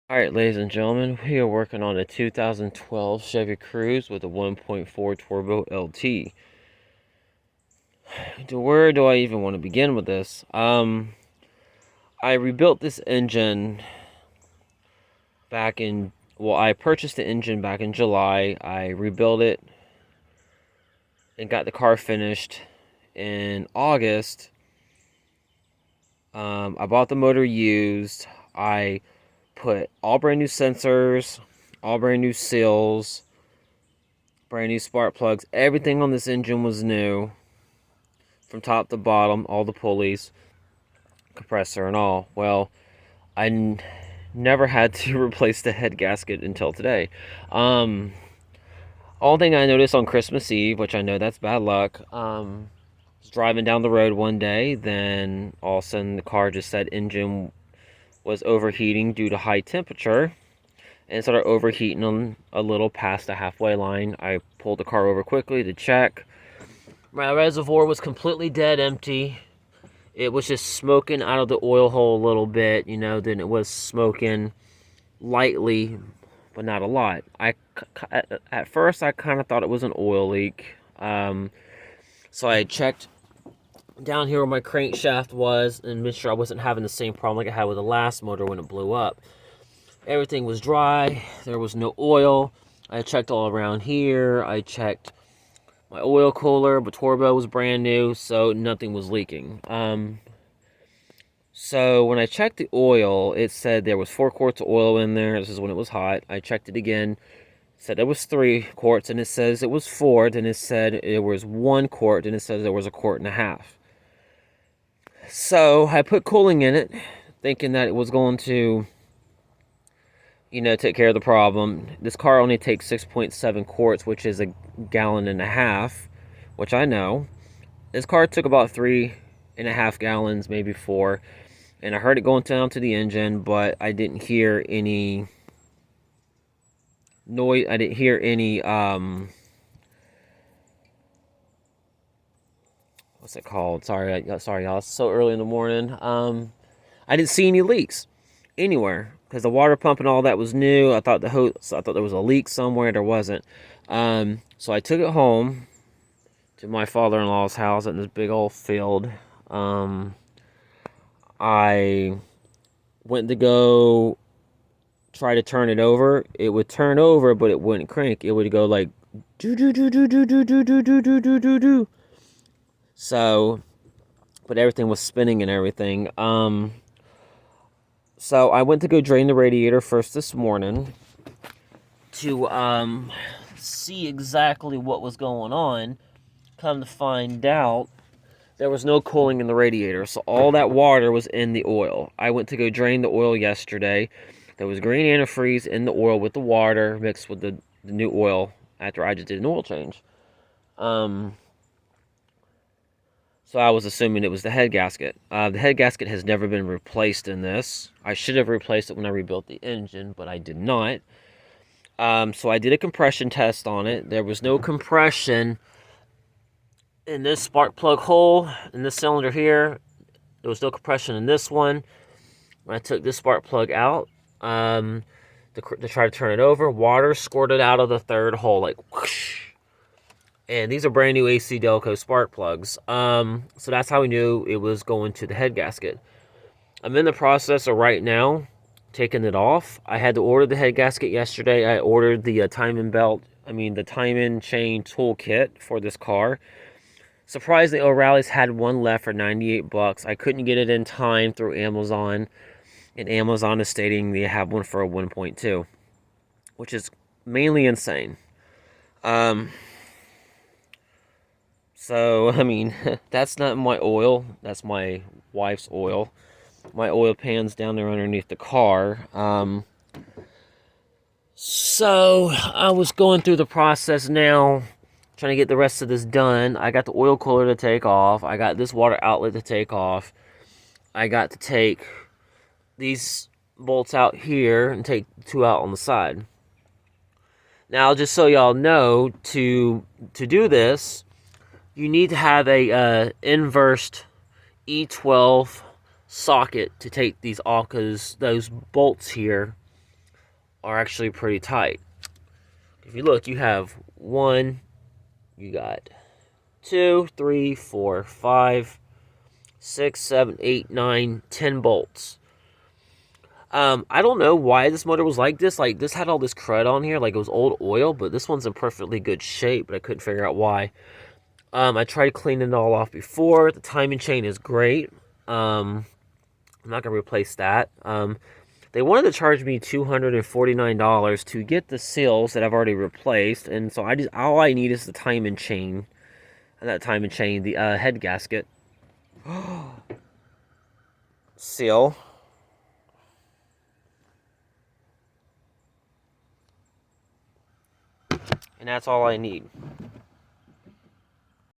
Alright, ladies and gentlemen, we are working on a 2012 Chevy Cruze with a 1.4 turbo LT. Where do I even want to begin with this? I rebuilt this engine back in, I purchased the engine back in July. I rebuilt it and got the car finished in August. I bought the motor used. I put all brand new sensors, all brand new seals, brand new spark plugs. Everything on this engine was new from top to bottom, all the pulleys, compressor and all. Well, never had to replace the head gasket until today. All thing I noticed on Christmas Eve, which I know that's bad luck, was driving down the road one day, then all of a sudden the car just said engine was overheating due to high temperature and started overheating a little past the halfway line. I pulled the car over quickly to check. My reservoir was completely dead empty. It was just smoking out of the oil hole a little bit, then it was smoking lightly, but not a lot. At first, I kind of thought it was an oil leak. So I checked down here where my crankshaft was and made sure I wasn't having the same problem like I had with the last motor when it blew up. Everything was dry. There was no oil. I checked all around here. I checked my oil cooler, but turbo was brand new, so nothing was leaking. So when I checked the oil, it said there was 4 quarts of oil in there. This is when it was hot. I checked it again. It said there was 3 quarts, and it says it was 4. Then it said it was 1 quart, and it says there was a quart and a half. So I put cooling in it, thinking that it was going to, take care of the problem. This car only takes 6.7 quarts, which is a gallon and a half, which I know. This car took about 3.5 gallons, maybe 4, and I heard it going down to the engine, but I didn't hear any noise. I didn't hear any what's it called? Sorry, y'all. It's so early in the morning. I didn't see any leaks anywhere because the water pump and all that was new. I thought there was a leak somewhere. There wasn't. So I took it home to my father-in-law's house in this big old field. I went to go try to turn it over. It would turn over, but it wouldn't crank. It would go like do do do do do do do do do do do do do. So, but everything was spinning and everything. So I went to go drain the radiator first this morning to see exactly what was going on. Come to find out, there was no cooling in the radiator, so all that water was in the oil. I went to go drain the oil yesterday. There was green antifreeze in the oil with the water mixed with the new oil after I just did an oil change. So I was assuming it was the head gasket. The head gasket has never been replaced in this. I should have replaced it when I rebuilt the engine, but I did not. So I did a compression test on it. There was no compression in this spark plug hole, in this cylinder here. There was no compression in this one. When I took this spark plug out to try to turn it over, water squirted out of the third hole, like whoosh. And these are brand new AC Delco spark plugs. So that's how we knew it was going to the head gasket. I'm in the process of right now taking it off. I had to order the head gasket yesterday. I ordered the timing chain toolkit for this car. Surprisingly, O'Reilly's had one left for $98. I couldn't get it in time through Amazon. And Amazon is stating they have one for a 1.2, which is mainly insane. So, that's not my oil. That's my wife's oil. My oil pan's down there underneath the car. So, I was going through the process now, trying to get the rest of this done. I got the oil cooler to take off. I got this water outlet to take off. I got to take these bolts out here and take 2 out on the side. Now, just so y'all know, to do this, you need to have a inversed E12 socket to take these off, because those bolts here are actually pretty tight. If you look, you have one, you got 2, 3, 4, 5, 6, 7, 8, 9, 10 bolts. I don't know why this motor was like this. Like, this had all this crud on here, like it was old oil, but this one's in perfectly good shape, but I couldn't figure out why. I tried cleaning it all off before. The timing chain is great. I'm not gonna replace that. They wanted to charge me $249 to get the seals that I've already replaced, and so all I need is the timing chain, the head gasket seal, and that's all I need.